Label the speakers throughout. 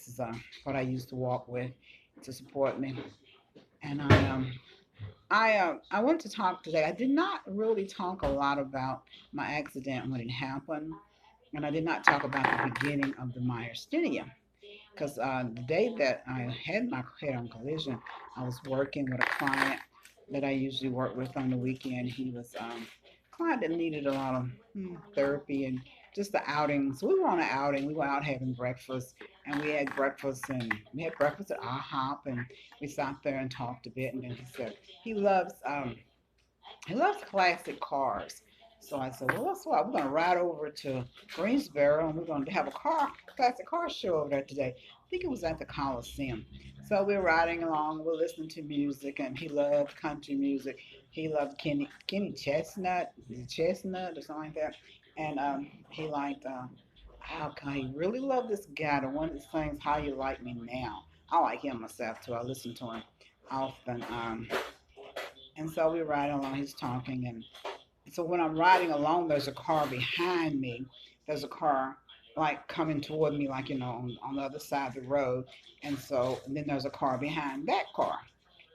Speaker 1: This is what I used to walk with to support me. And I want to talk today. I did not really talk a lot about my accident when it happened, and I did not talk about the beginning of the myasthenia. Because the day that I had my head-on collision, I was working with a client that I usually work with on the weekend. He was a client that needed a lot of therapy and just the outing. So we were on an outing. We were out having breakfast, and we had breakfast at IHOP, and we sat there and talked a bit. And then he said he loves um, he loves classic cars. So I said, well, that's what we're going to ride over to Greensboro and we're going to have a classic car show over there today. I think it was at the Coliseum. So we're riding along, we're listening to music, and he loved country music. He loved Kenny Chestnut or something like that. And he liked, how can he really loved this guy, the one that sings How You Like Me Now. I like him myself too. I listen to him often. And so we're riding along, he's talking, and so when I'm riding along, there's a car behind me. There's a car like coming toward me, like on the other side of the road. And then there's a car behind that car.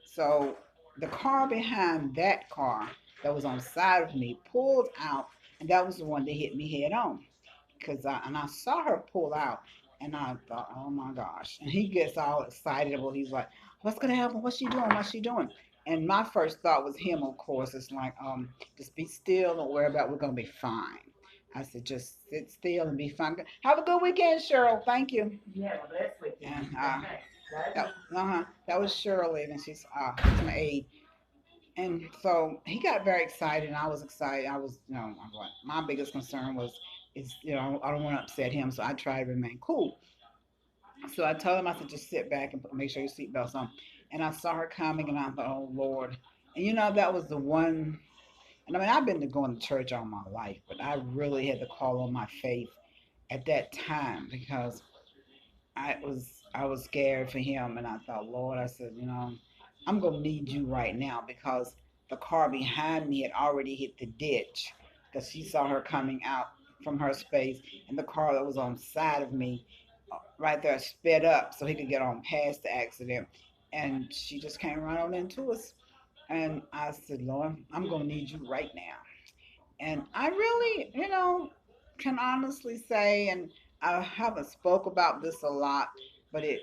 Speaker 1: So the car behind that car that was on the side of me pulled out, and that was the one that hit me head on. I saw her pull out, and I thought, oh my gosh. And he gets all excited. Well, he's like, what's gonna happen? What's she doing? What's she doing? And my first thought was him, of course. It's like, just be still, don't worry about it. We're gonna be fine. I said, just sit still and be fine. Have a good weekend, Cheryl. Thank you. Yeah, well, that's weekend. And that was Shirley, and she's my aide. And so he got very excited, and I was excited. I was, my biggest concern is, I don't want to upset him, so I tried to remain cool. So I told him, I said, just sit back and make sure your seatbelt's on. And I saw her coming, and I thought, oh Lord. And that was the one. And I mean, I've been going to church all my life, but I really had to call on my faith at that time because I was scared for him, and I thought, Lord, I said, I'm gonna need you right now because the car behind me had already hit the ditch because she saw her coming out from her space, and the car that was on the side of me, right there, sped up so he could get on past the accident, and she just came right on into us, and I said, Lord, I'm gonna need you right now. And I really, can honestly say, and I haven't spoke about this a lot, but it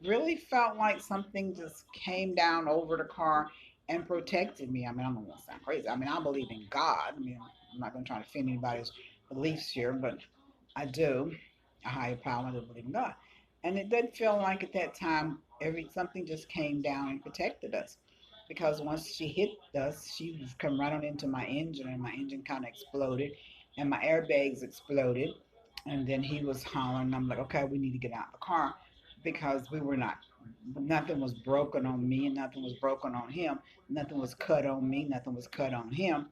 Speaker 1: really felt like something just came down over the car and protected me. I mean, I'm not gonna sound crazy. I mean, I believe in God. I mean, I'm not gonna try to offend anybody's beliefs here, but I do. A higher power, I do believe in God. And it did feel like at that time, every something just came down and protected us because once she hit us, she was come right on into my engine, and my engine kind of exploded, and my airbags exploded, and then he was hollering. And I'm like, okay, we need to get out of the car because we were not. Nothing was broken on me, and nothing was broken on him. Nothing was cut on me. Nothing was cut on him.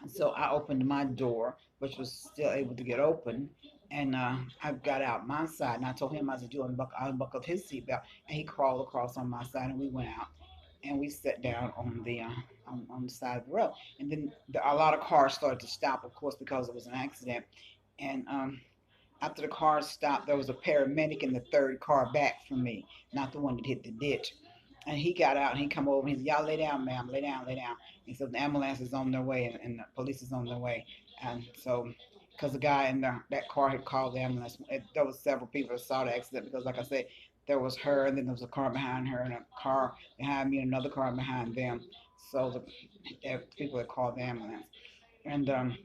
Speaker 1: So I opened my door, which was still able to get open, and I got out my side, and I told him, I said, you unbuckled his seatbelt, and he crawled across on my side, and we went out, and we sat down on the side of the road, and then a lot of cars started to stop, of course, because it was an accident, and after the car stopped, there was a paramedic in the third car back from me, not the one that hit the ditch. And he got out and he come over and he said, y'all lay down, ma'am, lay down, lay down. And so the ambulance is on their way and the police is on their way. And so, because the guy in that car had called the ambulance, there was several people that saw the accident because, like I said, there was her and then there was a car behind her and a car behind me and another car behind them. So the people that called the ambulance. And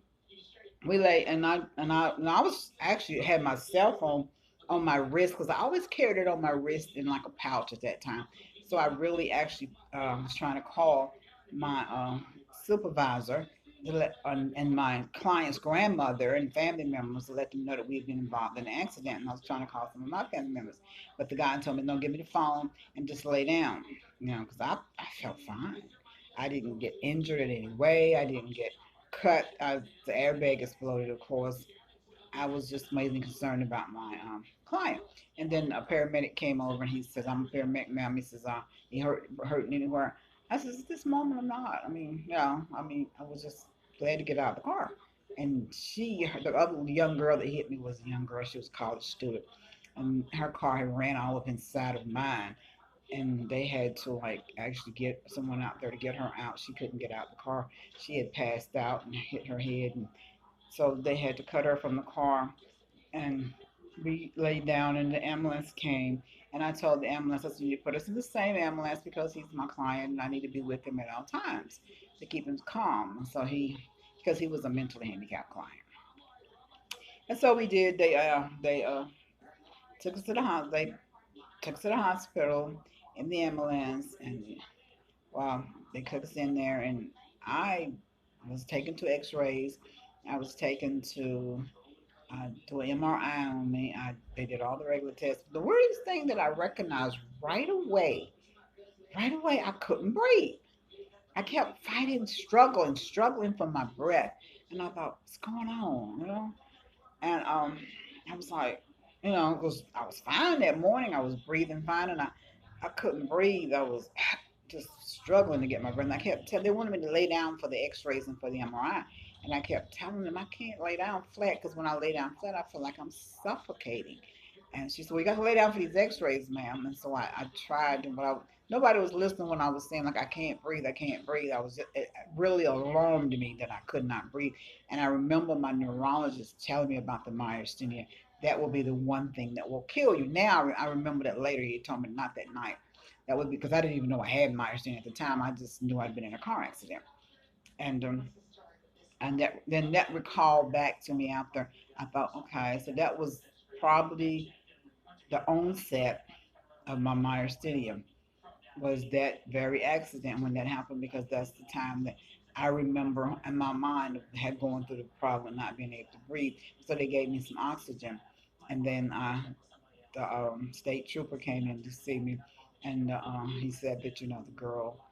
Speaker 1: we lay and I was actually had my cell phone on my wrist because I always carried it on my wrist in like a pouch at that time. So I really actually was trying to call my supervisor and my client's grandmother and family members to let them know that we had been involved in an accident. And I was trying to call some of my family members, but the guy told me, "No, give me the phone and just lay down," because I felt fine. I didn't get injured in any way. I didn't get cut. The airbag exploded, of course. I was just mainly concerned about my client. And then a paramedic came over and he says, I'm a paramedic, ma'am. He says, he hurting anywhere? I says, at this moment, I'm not. I mean, I was just glad to get out of the car. And the other young girl that hit me was a young girl. She was a college student. and her car had ran all up inside of mine, and they had to like actually get someone out there to get her out. She couldn't get out the car. She had passed out and hit her head, and so they had to cut her from the car, and we laid down, and the ambulance came. And I told the ambulance, I said, you put us in the same ambulance because he's my client and I need to be with him at all times to keep him calm. And so because he was a mentally handicapped client. And so we did. They took us to the hospital. They took us to the hospital in the ambulance, and wow, they took us in there, and I was taken to X-rays. I was taken to do an MRI on me. They did all the regular tests. The weirdest thing that I recognized right away, I couldn't breathe. I kept fighting, struggling for my breath, and I thought, what's going on, And I was like, because I was fine that morning. I was breathing fine, and I couldn't breathe. I was just struggling to get my breath. And I kept telling, they wanted me to lay down for the X-rays and for the MRI, and I kept telling them I can't lay down flat because when I lay down flat, I feel like I'm suffocating. And she said, "Well, you got to lay down for these X-rays, ma'am." And so I tried, but nobody was listening when I was saying like I can't breathe, I can't breathe. It really alarmed me that I could not breathe. And I remember my neurologist telling me about the myasthenia. That will be the one thing that will kill you. Now I remember that later. He told me not that night. That would be because I didn't even know I had myasthenia at the time. I just knew I'd been in a car accident, and that recalled back to me after. I thought, okay, so that was probably the onset of my myasthenia was that very accident when that happened because that's the time that I remember in my mind had going through the problem of not being able to breathe. So they gave me some oxygen, and then the state trooper came in to see me, and he said that the girl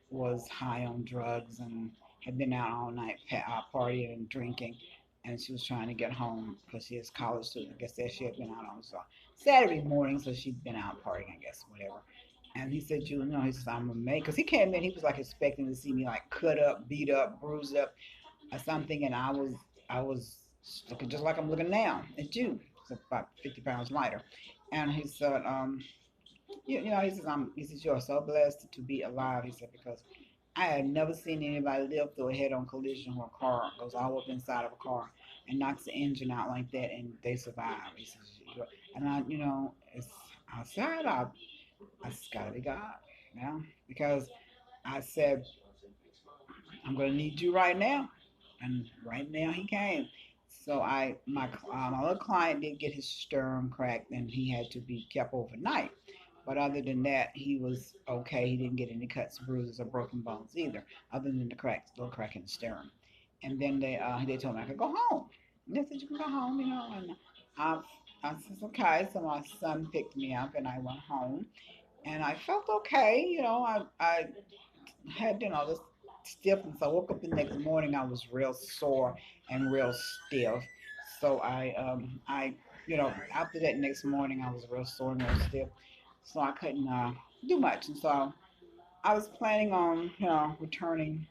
Speaker 1: was high on drugs and had been out all night partying and drinking, and she was trying to get home because she is a college student. I guess that she had been out on Saturday morning, so she'd been out partying, I guess, whatever. And he said, he says, I'm a man. Because he came in, he was like expecting to see me like cut up, beat up, bruised up, or something. And I was looking just like I'm looking now at you. So about 50 pounds lighter. And he said, he says, you're so blessed to be alive. He said, because I had never seen anybody live through a head-on collision where a car goes all up inside of a car and knocks the engine out like that, and they survive. He says, and it's outside. I just gotta be God, because I said I'm gonna need you right now, and right now he came. So my other client did get his sternum cracked, and he had to be kept overnight. But other than that, he was okay. He didn't get any cuts, bruises, or broken bones either, other than the cracks, little crack in the sternum. And then they told me I could go home. And they said you can go home, and I I said okay. So my son picked me up, and I went home, and I felt okay. I had this stiffness. I woke up the next morning. I was real sore and real stiff. So after that next morning, I was real sore and real stiff. So I couldn't do much. And so I was planning on returning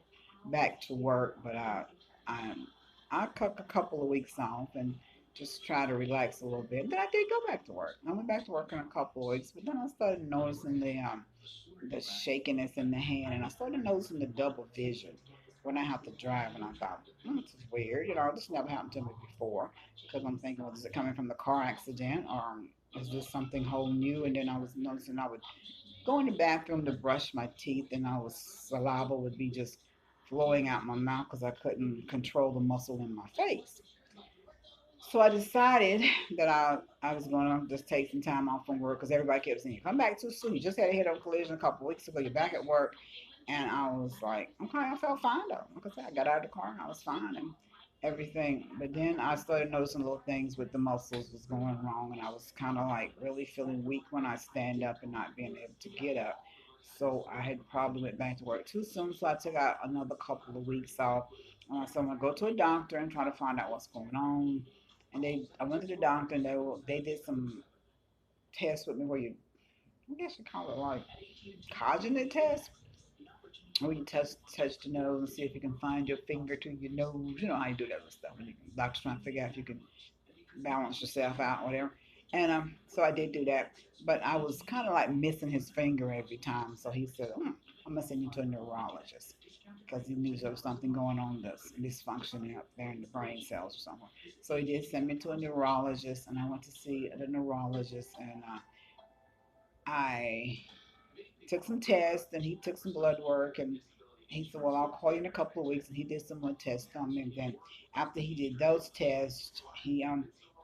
Speaker 1: back to work, but I I took a couple of weeks off and just try to relax a little bit. Then I did go back to work. I went back to work in a couple of weeks, but then I started noticing the shakiness in the hand, and I started noticing the double vision when I have to drive. And I thought, this is weird. This never happened to me before. Because I'm thinking, well, is it coming from the car accident, or is this something whole new? And then I was noticing I would go in the bathroom to brush my teeth, and saliva would be just flowing out my mouth because I couldn't control the muscle in my face. So I decided that I was going to just take some time off from work because everybody kept saying, "You come back too soon. You just had a head-on collision a couple of weeks ago. You're back at work." And I was like, okay, I felt fine though. Like I said, I got out of the car and I was fine and everything. But then I started noticing little things with the muscles was going wrong, and I was kind of like really feeling weak when I stand up and not being able to get up. So I had probably went back to work too soon, so I took out another couple of weeks off. So I'm gonna go to a doctor and try to find out what's going on. And I went to the doctor, and they did some tests with me where I guess you call it like cognate test, where you touch the nose and see if you can find your finger to your nose. You know how you do that other stuff. And doctor's trying to figure out if you can balance yourself out, whatever. And so I did do that, but I was kind of like missing his finger every time. So he said, "I'm gonna send you to a neurologist because he knew there was something going on that's dysfunctioning up there in the brain cells or something." So he did send me to a neurologist, and I went to see the neurologist, and I took some tests and he took some blood work and he said, "Well, I'll call you in a couple of weeks." And he did some more tests on me. And then after he did those tests, he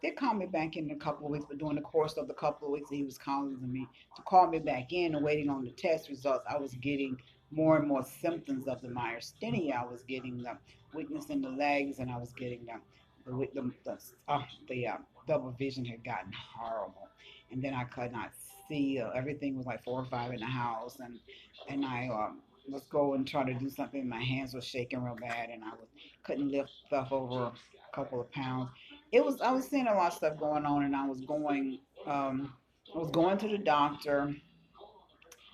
Speaker 1: did call me back in a couple of weeks. But during the course of the couple of weeks that he was calling me to call me back in and waiting on the test results, I was getting more and more symptoms of the myasthenia. I was getting the weakness in the legs, and I was getting the double vision had gotten horrible, and then I could not see. Everything was like 4 or 5 in the house, and I was go and try to do something. My hands were shaking real bad, and couldn't lift stuff over a couple of pounds. I was seeing a lot of stuff going on, and I was going to the doctor.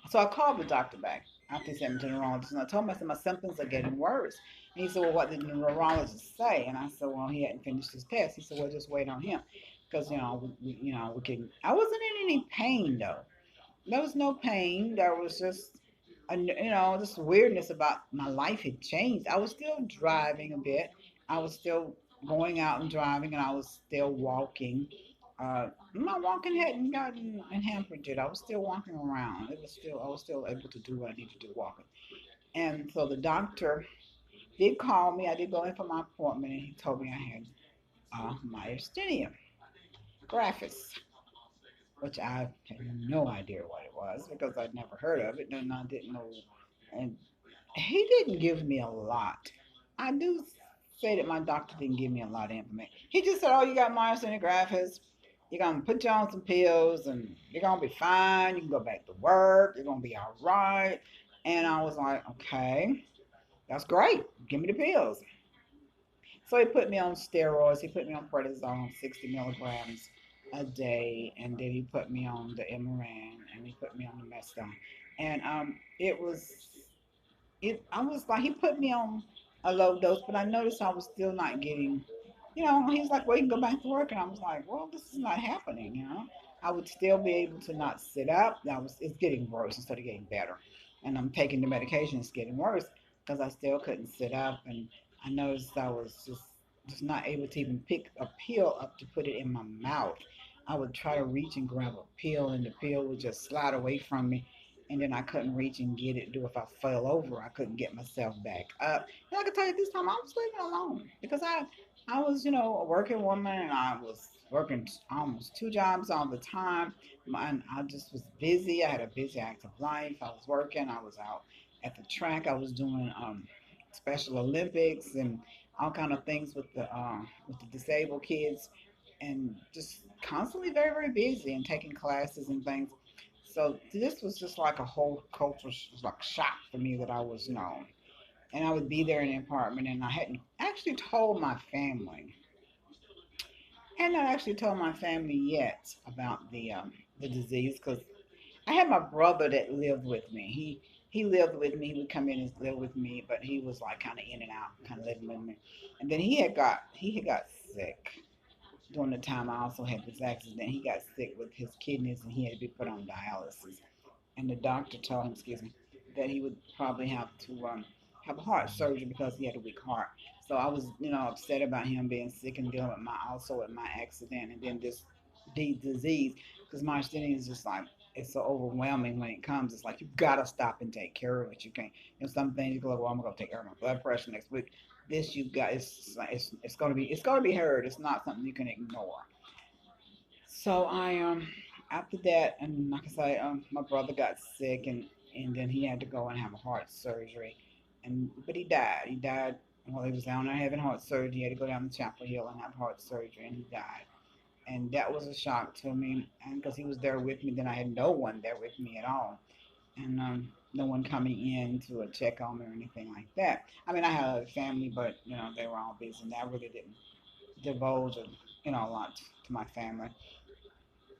Speaker 1: So I called the doctor back after he sent me to the neurologist, and I told him, I said, my symptoms are getting worse. And he said, well, what did the neurologist say? And I said, well, he hadn't finished his test. He said, well, just wait on him, because we can. I wasn't in any pain though. There was no pain. There was just, this weirdness about my life had changed. I was still driving a bit. I was still going out and driving, and I was still walking. My walking hadn't gotten hampered yet. I was still walking around. I was still able to do what I needed to do walking. And so the doctor did call me. I did go in for my appointment, and he told me I had myasthenia gravis, which I had no idea what it was because I'd never heard of it, and I didn't know. And he didn't give me a lot. I do say that my doctor didn't give me a lot of information. He just said, "Oh, you got myasthenia gravis. You're gonna put you on some pills, and you're gonna be fine. You can go back to work. You're gonna be all right." And I was like, "Okay, that's great. Give me the pills." So he put me on steroids. He put me on prednisone, 60 milligrams a day, and then he put me on the Imuran, and he put me on the Mestone. And I was like, he put me on a low dose, but I noticed I was still not getting, he was like, well, you can go back to work. And I was like, well, this is not happening. I would still be able to not sit up. It's getting worse instead of getting better. And I'm taking the medication, it's getting worse because I still couldn't sit up. And I noticed I was just not able to even pick a pill up to put it in my mouth. I would try to reach and grab a pill, and the pill would just slide away from me, and then I couldn't reach and get it. Do if I fell over, I couldn't get myself back up. And I can tell you this time I was living alone because I was a working woman, and I was working almost two jobs all the time. And I just was busy. I had a busy active life. I was working. I was out at the track. I was doing Special Olympics and all kind of things with the disabled kids, and just constantly very very busy and taking classes and things. So this was just like a whole cultural like shock for me that I was, and I would be there in the apartment, and I hadn't actually told my family, and not actually told my family yet about the disease, because I had my brother that lived with me. He lived with me. He would come in and live with me, but he was like kind of in and out, kind of living with me. And then he had got sick during the time I also had this accident. He got sick with his kidneys, and he had to be put on dialysis, and the doctor told him, excuse me, that he would probably have to have a heart surgery because he had a weak heart. So I was, upset about him being sick and dealing with my accident, and then this disease, because myasthenia is just like, it's so overwhelming when it comes. It's like you gotta stop and take care of it. You can't. Some things you go like, well, I'm gonna take care of my blood pressure next week. This you got, it's gonna be heard. It's not something you can ignore. So I after that, and like I say, my brother got sick, and then he had to go and have a heart surgery, and but he died. He died while he was down there having heart surgery. He had to go down to Chapel Hill and have heart surgery, and he died. And that was a shock to me, and because he was there with me, then I had no one there with me at all, and no one coming in to check on me or anything like that. I mean, I had a family, but they were all busy, and I really didn't divulge, a lot to my family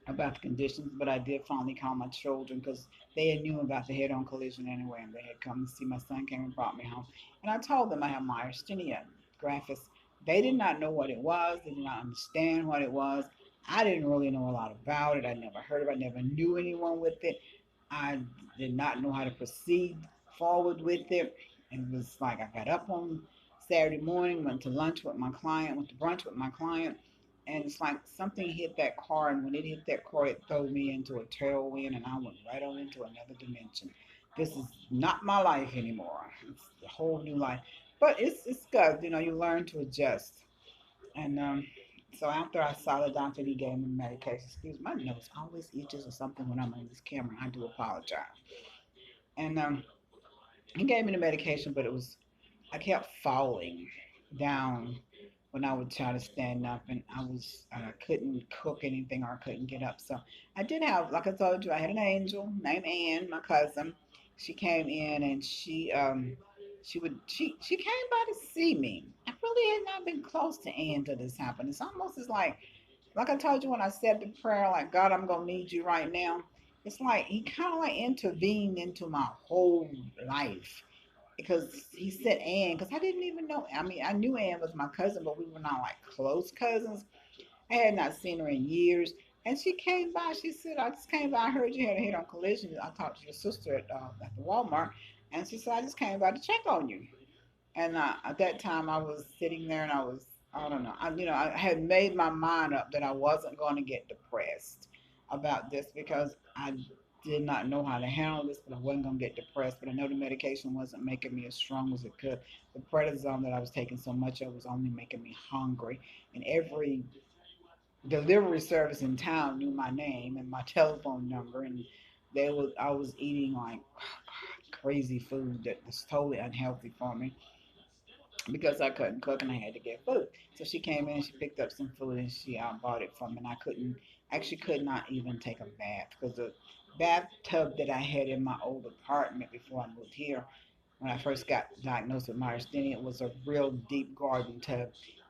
Speaker 1: about the conditions, but I did finally call my children because they had knew about the head-on collision anyway, and they had come to see. My son came and brought me home, and I told them I have myasthenia gravis. They did not know what it was. They did not understand what it was. I didn't really know a lot about it. I never heard of it. I never knew anyone with it. I did not know how to proceed forward with it. It was like I got up on Saturday morning, went to lunch with my client, went to brunch with my client, and it's like something hit that car, and when it hit that car, it threw me into a tailwind, and I went right on into another dimension. This is not my life anymore. It's a whole new life, but it's good. You know, you learn to adjust. And so after I saw the doctor, he gave me medication. Excuse me, my nose always itches or something when I'm on this camera. I do apologize. And he gave me the medication, but I kept falling down when I would try to stand up, and I couldn't cook anything or I couldn't get up. So I did have, like I told you, I had an angel named Ann, my cousin. She came in and she came by to see me. I really had not been close to Ann till this happened. It's almost as like I told you when I said the prayer, like God, I'm gonna need you right now. It's like he kind of like intervened into my whole life because he said Ann, because I didn't even know. I mean, I knew Ann was my cousin, but we were not like close cousins. I had not seen her in years. And she came by. She said, I just came by. I heard you had a hit on collision. I talked to your sister at the Walmart. And she said, I just came by to check on you. And at that time, I was sitting there and I don't know, I had made my mind up that I wasn't going to get depressed about this because I did not know how to handle this, but I wasn't going to get depressed. But I know the medication wasn't making me as strong as it could. The prednisone that I was taking so much of was only making me hungry. And every delivery service in town knew my name and my telephone number. And I was eating like crazy food that was totally unhealthy for me because I couldn't cook and I had to get food. So she came in and she picked up some food and she bought it for me. And I actually could not even take a bath because the bathtub that I had in my old apartment before I moved here, when I first got diagnosed with myasthenia, it was a real deep garden tub,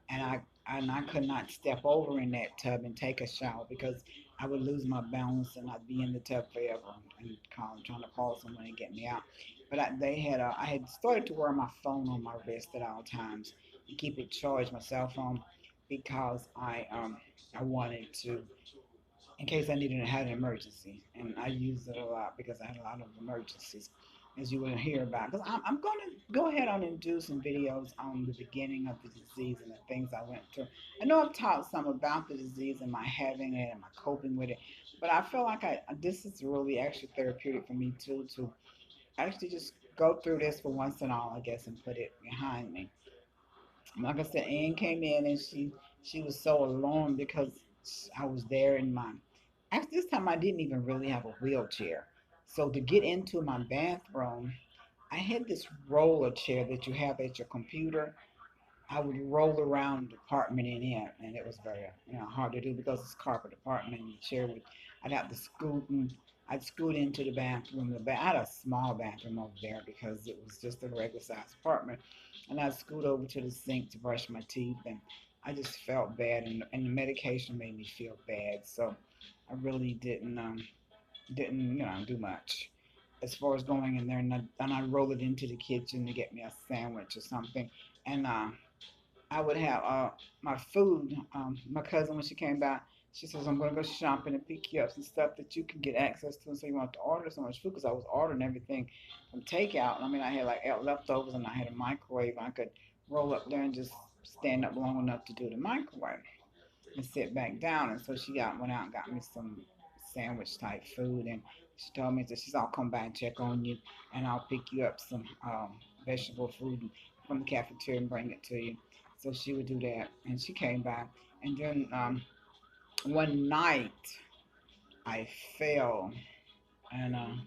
Speaker 1: and I could not step over in that tub and take a shower because I would lose my balance and I'd be in the tub forever and trying to call someone and get me out. But I had started to wear my phone on my wrist at all times and keep it charged, my cell phone, because I wanted to in case I needed to have an emergency. And I used it a lot because I had a lot of emergencies, as you will hear about. Because I'm going to go ahead on and do some videos on the beginning of the disease and the things I went through. I know I've taught some about the disease and my having it and my coping with it, but I feel like this is really actually therapeutic for me too, to actually just go through this for once and all, I guess, and put it behind me. Like I said, Ann came in and she was so alarmed because I was there in my. Actually, this time I didn't even really have a wheelchair. So to get into my bathroom, I had this roller chair that you have at your computer. I would roll around the apartment in it, and it was very hard to do because it's carpet apartment. And the chair would, I'd have to I'd scoot into the bathroom. I had a small bathroom over there because it was just a regular sized apartment, and I'd scoot over to the sink to brush my teeth, and I just felt bad, and the medication made me feel bad, so I really didn't do much as far as going in there, and I roll it into the kitchen to get me a sandwich or something, and I would have my food. My cousin, when she came by, she says, I'm going to go shopping and pick you up some stuff that you can get access to. And so you want to order so much food because I was ordering everything from takeout. I mean, I had like leftovers and I had a microwave. I could roll up there and just stand up long enough to do the microwave and sit back down. And so went out and got me some sandwich type food. And she told me that she's, I'll come by and check on you and I'll pick you up some vegetable food from the cafeteria and bring it to you. So she would do that. And she came by. And then one night I fell and I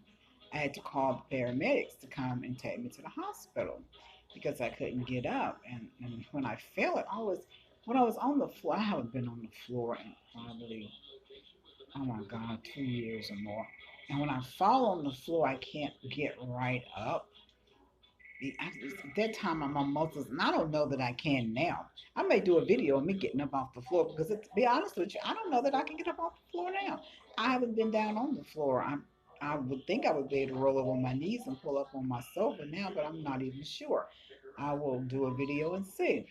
Speaker 1: had to call the paramedics to come and take me to the hospital because I couldn't get up. And when I fell, when I was on the floor, I haven't been on the floor in probably, oh my God, 2 years or more. And when I fall on the floor, I can't get right up. At that time, my muscles, and I don't know that I can now. I may do a video of me getting up off the floor because, to be honest with you, I don't know that I can get up off the floor now. I haven't been down on the floor. I would think I would be able to roll over on my knees and pull up on my sofa now, but I'm not even sure. I will do a video and see.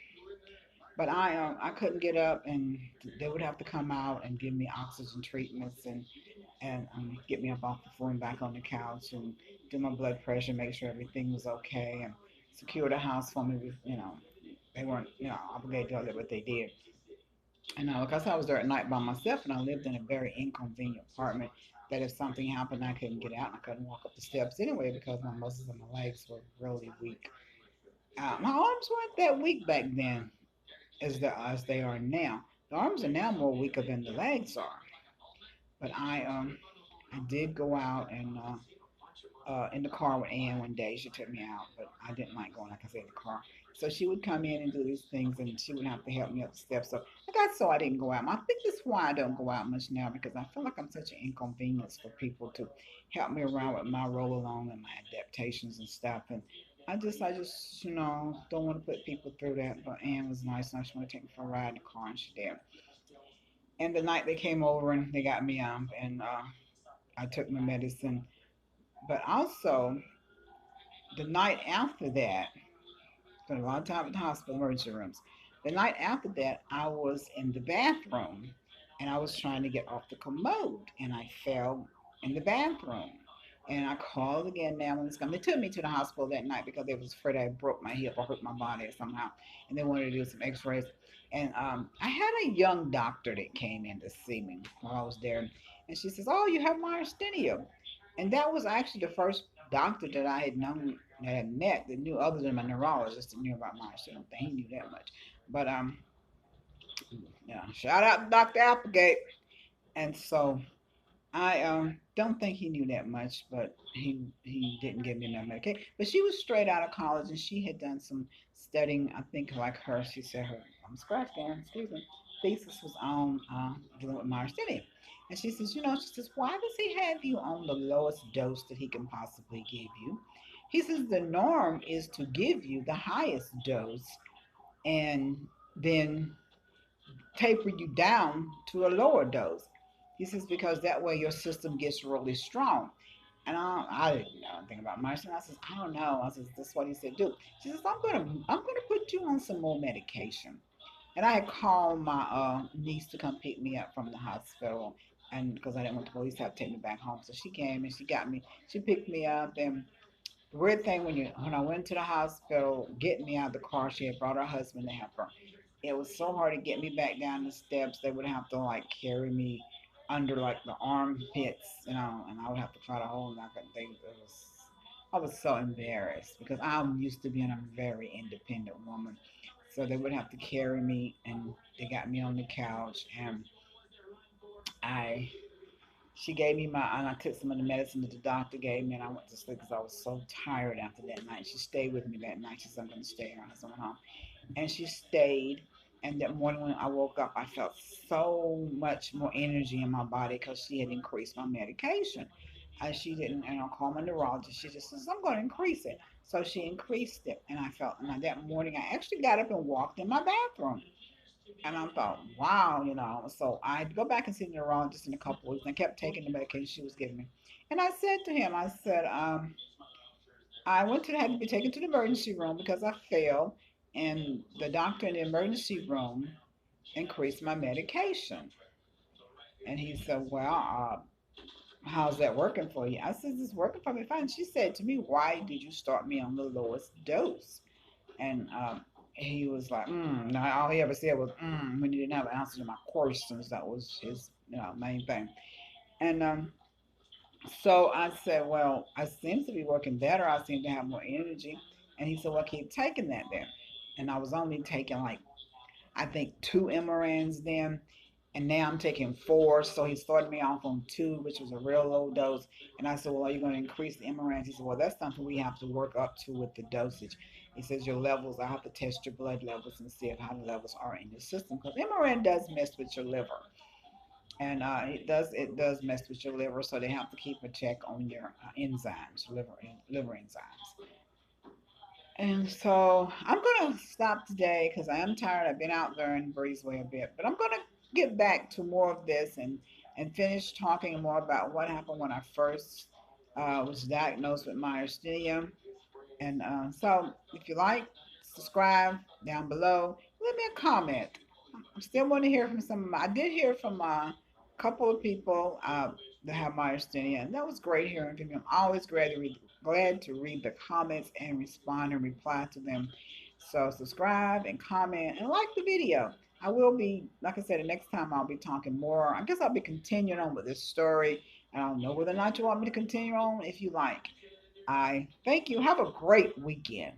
Speaker 1: But I couldn't get up, and they would have to come out and give me oxygen treatments and get me up off the floor and back on the couch and do my blood pressure, make sure everything was okay, and secure the house for me. They weren't obligated to do that, but they did. And because I was there at night by myself, and I lived in a very inconvenient apartment, that if something happened, I couldn't get out and I couldn't walk up the steps anyway because my muscles in my legs were really weak. My arms weren't that weak back then as they are now. The arms are now more weaker than the legs are. But I did go out and in the car with Ann one day. She took me out, but I didn't like going, like I said, in the car. So she would come in and do these things, and she would have to help me up the steps. So I got so I didn't go out. I think that's why I don't go out much now because I feel like I'm such an inconvenience for people to help me around with my roll along and my adaptations and stuff. And I just don't want to put people through that. But Ann was nice, and I just want to take me for a ride in the car, and she did. And the night they came over and they got me and I took my medicine. But also the night after that, spent a lot of time at the hospital emergency rooms. The night after that, I was in the bathroom and I was trying to get off the commode and I fell in the bathroom. And I called again the ambulance come. They took me to the hospital that night because they was afraid I broke my hip or hurt my body somehow. And they wanted to do some x-rays. And I had a young doctor that came in to see me while I was there. And she says, "Oh, you have myasthenia." And that was actually the first doctor that I had known that I had met that knew other than my neurologist that knew about myasthenia. I don't think he knew that much. But yeah, shout out to Dr. Applegate. And so I don't think he knew that much, but he didn't give me enough medication. But she was straight out of college, and she had done some studying. I think like her, she said her scratch can, excuse me, thesis was on dealing with myasthenia. And she says, she says, why does he have you on the lowest dose that he can possibly give you? He says the norm is to give you the highest dose and then taper you down to a lower dose. He says because that way your system gets really strong. And I didn't know anything about medicine. I says, I don't know. I says, that's what he said do. She says, I'm gonna put you on some more medication. And I had called my niece to come pick me up from the hospital, and because I didn't want the police to have to take me back home, so she came and she got me. She picked me up, and the weird thing when I went to the hospital, getting me out of the car, she had brought her husband to help her. It was so hard to get me back down the steps. They would have to like carry me under like the armpits, and I would have to try to hold. And I couldn't think. I was so embarrassed because I'm used to being a very independent woman. So they would have to carry me, and they got me on the couch, and I she gave me and I took some of the medicine that the doctor gave me, and I went to sleep because I was so tired after that night. She stayed with me that night. She said, I'm going to stay here. I said, home. And she stayed. And that morning when I woke up, I felt so much more energy in my body because she had increased my medication. And she didn't, call my neurologist. She just says, I'm going to increase it. So she increased it. And I felt, and that morning, I actually got up and walked in my bathroom. And I thought, wow, So I had to go back and see the neurologist in a couple of weeks. And I kept taking the medication she was giving me. And I said to him, I said, I had to be taken to the emergency room because I fell. And the doctor in the emergency room increased my medication. And he said, well, how's that working for you? I said, it's working for me fine. She said to me, why did you start me on the lowest dose? And he was like, Now, all he ever said was, when he didn't have an answer to my questions. That was his main thing. And so I said, well, I seem to be working better. I seem to have more energy. And he said, well, keep taking that then. And I was only taking like, I think 2 MRNs then. And now I'm taking 4. So he started me off on 2, which was a real low dose. And I said, well, are you going to increase the MRNs? He said, well, that's something we have to work up to with the dosage. He says, your levels, I have to test your blood levels and see how the levels are in your system. Because MRN does mess with your liver. And it does mess with your liver, so they have to keep a check on your enzymes, liver enzymes. And so I'm gonna stop today because I am tired. I've been out there in the breezeway a bit, but I'm gonna get back to more of this and finish talking more about what happened when I first was diagnosed with myasthenia. And so if you like, subscribe down below. leave me a comment. I still want to hear from some of my. I did hear from a couple of people that have myasthenia, and that was great hearing from them. Always glad to read the comments and respond and reply to them. So subscribe and comment and like the video. I will be, like I said, the next time I'll be talking more. I guess I'll be continuing on with this story. I don't know whether or not you want me to continue on. If you like, I thank you. Have a great weekend.